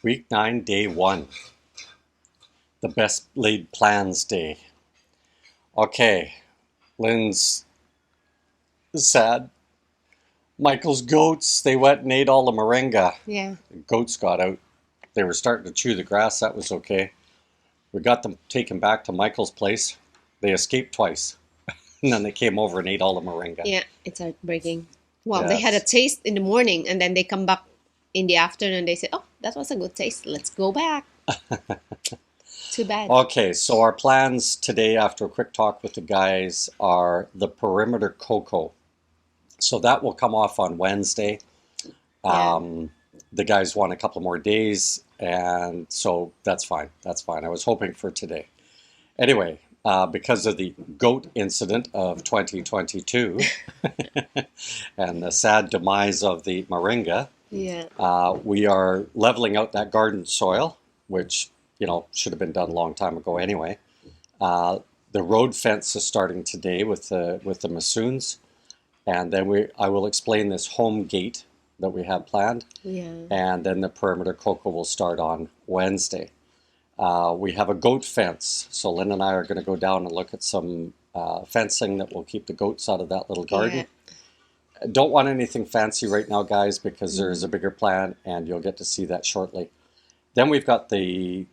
Week 9, day 1. The best laid plans day. Okay, Lynn's sad. Michael's goats, they went and ate all the moringa. Yeah. The goats got out. They were starting to chew the grass. That was okay. We got them taken back to Michael's place. They escaped twice. And then they came over and ate all the moringa. Yeah, it's heartbreaking. Well, they had a Yes. taste in the morning and then they come back in the afternoon and they say, oh, that was a good taste. Let's go back. Too bad. Okay, so our plans today after a quick talk with the guys are the perimeter cocoa. So that will come off on Wednesday. Yeah. The guys want a couple more days, and so that's fine. That's fine. I was hoping for today. Anyway, because of the goat incident of 2022 and the sad demise of the moringa, Yeah. we are leveling out that garden soil, which should have been done a long time ago anyway. The road fence is starting today with the Massoons, and then I will explain this home gate that we have planned, Yeah. and then the perimeter cocoa will start on Wednesday. We have a goat fence, so Lynn and I are going to go down and look at some fencing that will keep the goats out of that little garden. Yeah. Don't want anything fancy right now, guys, because there's a bigger plan, and you'll get to see that shortly. Then we've got the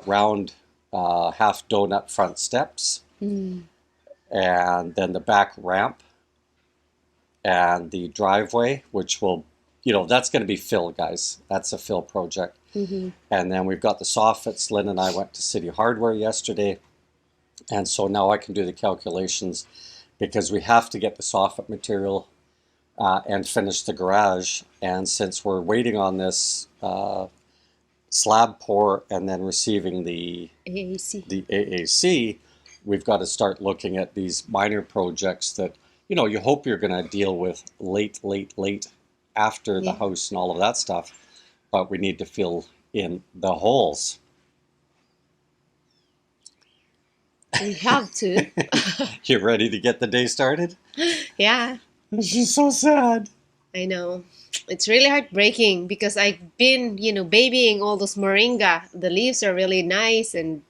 round half donut front steps, and then the back ramp, and the driveway, which will, that's going to be fill, guys. That's a fill project. Mm-hmm. And then we've got the soffits. Lynn and I went to City Hardware yesterday, and so now I can do the calculations because we have to get the soffit material and finish the garage. And since we're waiting on this slab pour and then receiving the AAC, we've got to start looking at these minor projects that you hope you're going to deal with late after the house and all of that stuff, but we need to fill in the holes. We have to. You ready to get the day started? Yeah. This is so sad. I know. It's really heartbreaking because I've been, babying all those moringa. The leaves are really nice and,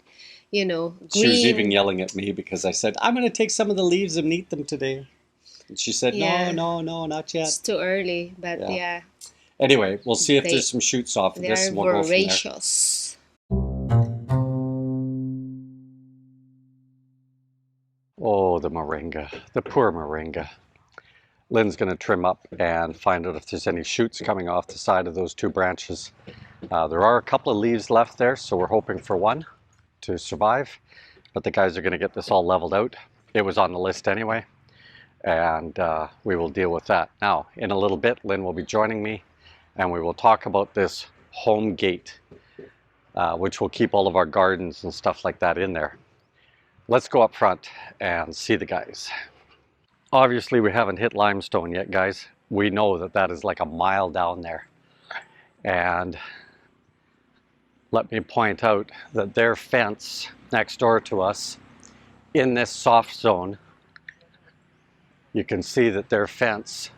green. She was even yelling at me because I said, I'm going to take some of the leaves and eat them today. And she said, no, not yet. It's too early, but yeah. Anyway, we'll see if there's some shoots off of this and we'll go from there. Voracious. Oh, the moringa. The poor moringa. Lynn's going to trim up and find out if there's any shoots coming off the side of those two branches. There are a couple of leaves left there, so we're hoping for one to survive. But the guys are going to get this all leveled out. It was on the list anyway, and we will deal with that. Now, in a little bit, Lynn will be joining me, and we will talk about this home gate, which will keep all of our gardens and stuff like that in there. Let's go up front and see the guys. Obviously, we haven't hit limestone yet, guys. We know that that is like a mile down there. And let me point out that their fence next door to us in this soft zone, you can see that their fence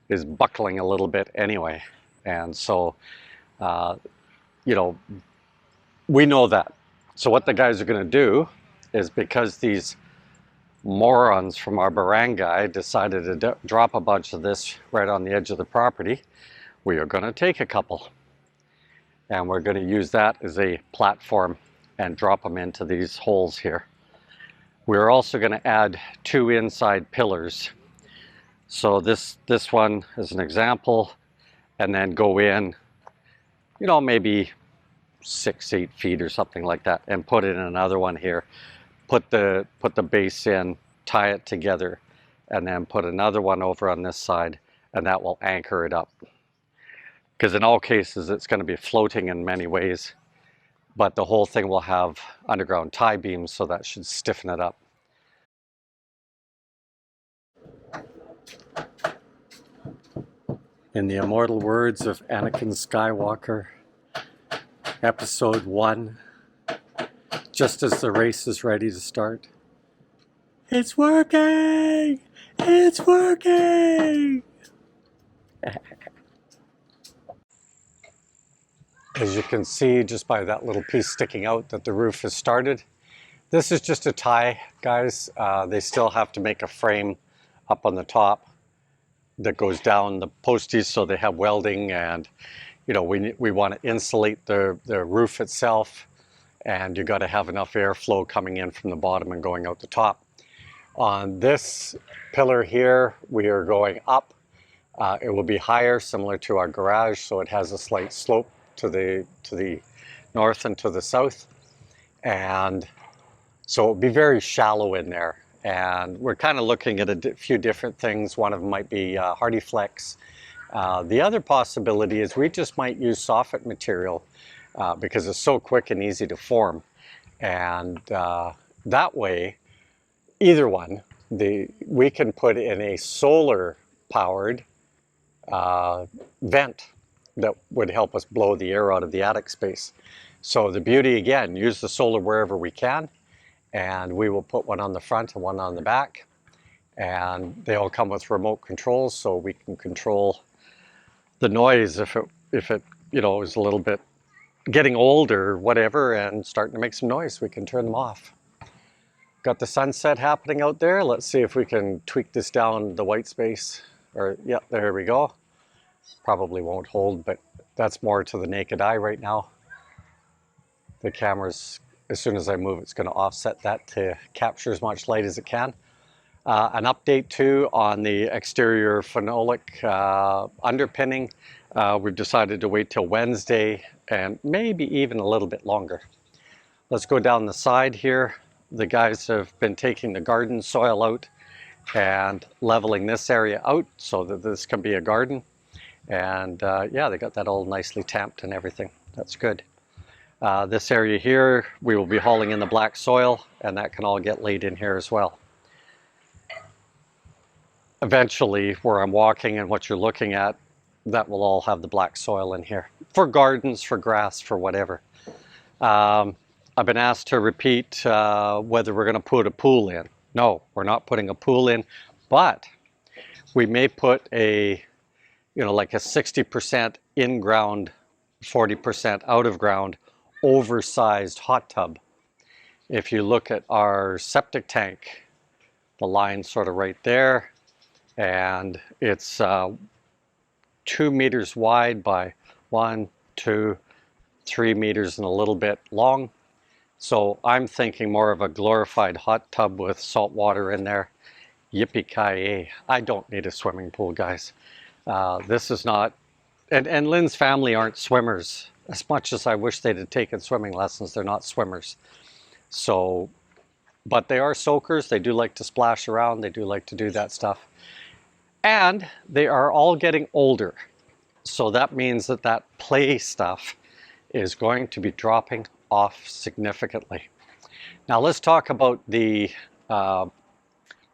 is buckling a little bit anyway. And so, we know that. So what the guys are going to do is, because these morons from our barangay decided to drop a bunch of this right on the edge of the property, we are going to take a couple. And we're going to use that as a platform and drop them into these holes here. We're also going to add 2 inside pillars. So this one is an example, and then go in, maybe 6-8 feet or something like that, and put in another one here. Put the base in, tie it together, and then put another one over on this side, and that will anchor it up. Because in all cases, it's going to be floating in many ways, but the whole thing will have underground tie beams, so that should stiffen it up. In the immortal words of Anakin Skywalker, Episode 1, just as the race is ready to start, it's working! It's working! As you can see just by that little piece sticking out that the roof has started. This is just a tie, guys. They still have to make a frame up on the top that goes down the posties so they have welding, and you know, we want to insulate the roof itself, and you got to have enough airflow coming in from the bottom and going out the top. On this pillar here, we are going up. It will be higher, similar to our garage, so it has a slight slope to the north and to the south, and so it'll be very shallow in there. And we're kind of looking at a few different things. One of them might be hardy flex. The other possibility is we just might use soffit material because it's so quick and easy to form. And that way, either one, we can put in a solar powered vent that would help us blow the air out of the attic space. So the beauty, again, use the solar wherever we can. And we will put one on the front and one on the back, and they all come with remote controls, so we can control the noise if it you know is a little bit getting old or whatever and starting to make some noise. We can turn them off. Got the sunset happening out there. Let's see if we can tweak this down the white space. Or yeah, there we go. Probably won't hold, but that's more to the naked eye right now. The camera's, as soon as I move, it's going to offset that to capture as much light as it can. An update too on the exterior phenolic underpinning. We've decided to wait till Wednesday and maybe even a little bit longer. Let's go down the side here. The guys have been taking the garden soil out and leveling this area out so that this can be a garden. And yeah, they got that all nicely tamped and everything. That's good. This area here, we will be hauling in the black soil, and that can all get laid in here as well. Eventually, where I'm walking and what you're looking at, that will all have the black soil in here. For gardens, for grass, for whatever. I've been asked to repeat whether we're going to put a pool in. No, we're not putting a pool in, but we may put a, you know, like a 60% in-ground, 40% out of ground, oversized hot tub. If you look at our septic tank, the line sort of right there, and it's 2 meters wide by 1, 2, 3 meters and a little bit long. So I'm thinking more of a glorified hot tub with salt water in there. Yippee-ki-yay. I don't need a swimming pool, guys. This is not, and Lynn's family aren't swimmers. As much as I wish they'd have taken swimming lessons, they're not swimmers. So, but they are soakers. They do like to splash around. They do like to do that stuff. And they are all getting older. So that means that that play stuff is going to be dropping off significantly. Now let's talk about the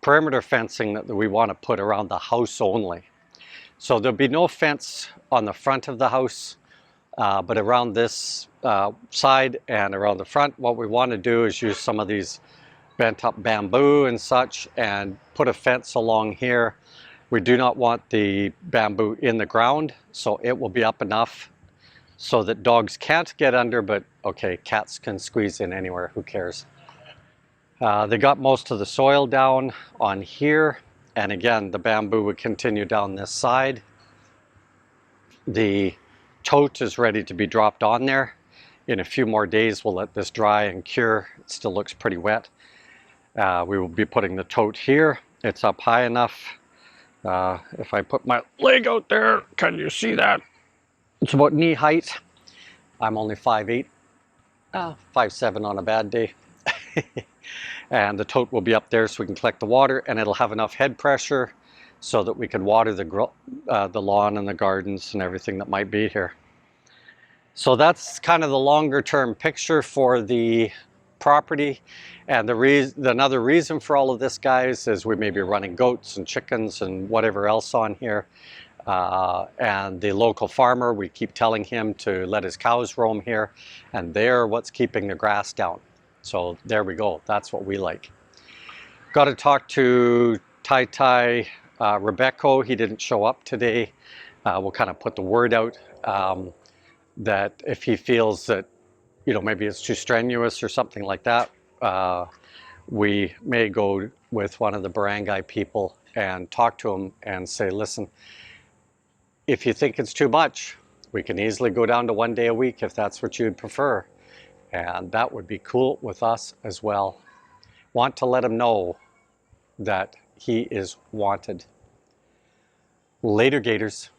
perimeter fencing that we want to put around the house only. So there'll be no fence on the front of the house. But around this side and around the front, what we want to do is use some of these bent up bamboo and such and put a fence along here. We do not want the bamboo in the ground, so it will be up enough so that dogs can't get under, but okay, cats can squeeze in anywhere, who cares. They got most of the soil down on here, and again, the bamboo would continue down this side. The tote is ready to be dropped on there. In a few more days, we'll let this dry and cure. It still looks pretty wet. We will be putting the tote here. It's up high enough. If I put my leg out there, can you see that? It's about knee height. I'm only 5'8", 5'7" on a bad day. And the tote will be up there so we can collect the water, and it'll have enough head pressure so that we can water the lawn and the gardens and everything that might be here. So that's kind of the longer term picture for the property. And another reason for all of this, guys, is we may be running goats and chickens and whatever else on here. And the local farmer, we keep telling him to let his cows roam here, and they're what's keeping the grass down. So there we go. That's what we like. Got to talk to Tai Rebecca. He didn't show up today. We'll kind of put the word out. that if he feels that, maybe it's too strenuous or something like that, we may go with one of the barangay people and talk to him and say, listen, if you think it's too much, we can easily go down to 1 day a week if that's what you'd prefer. And that would be cool with us as well. Want to let him know that he is wanted. Later, Gators.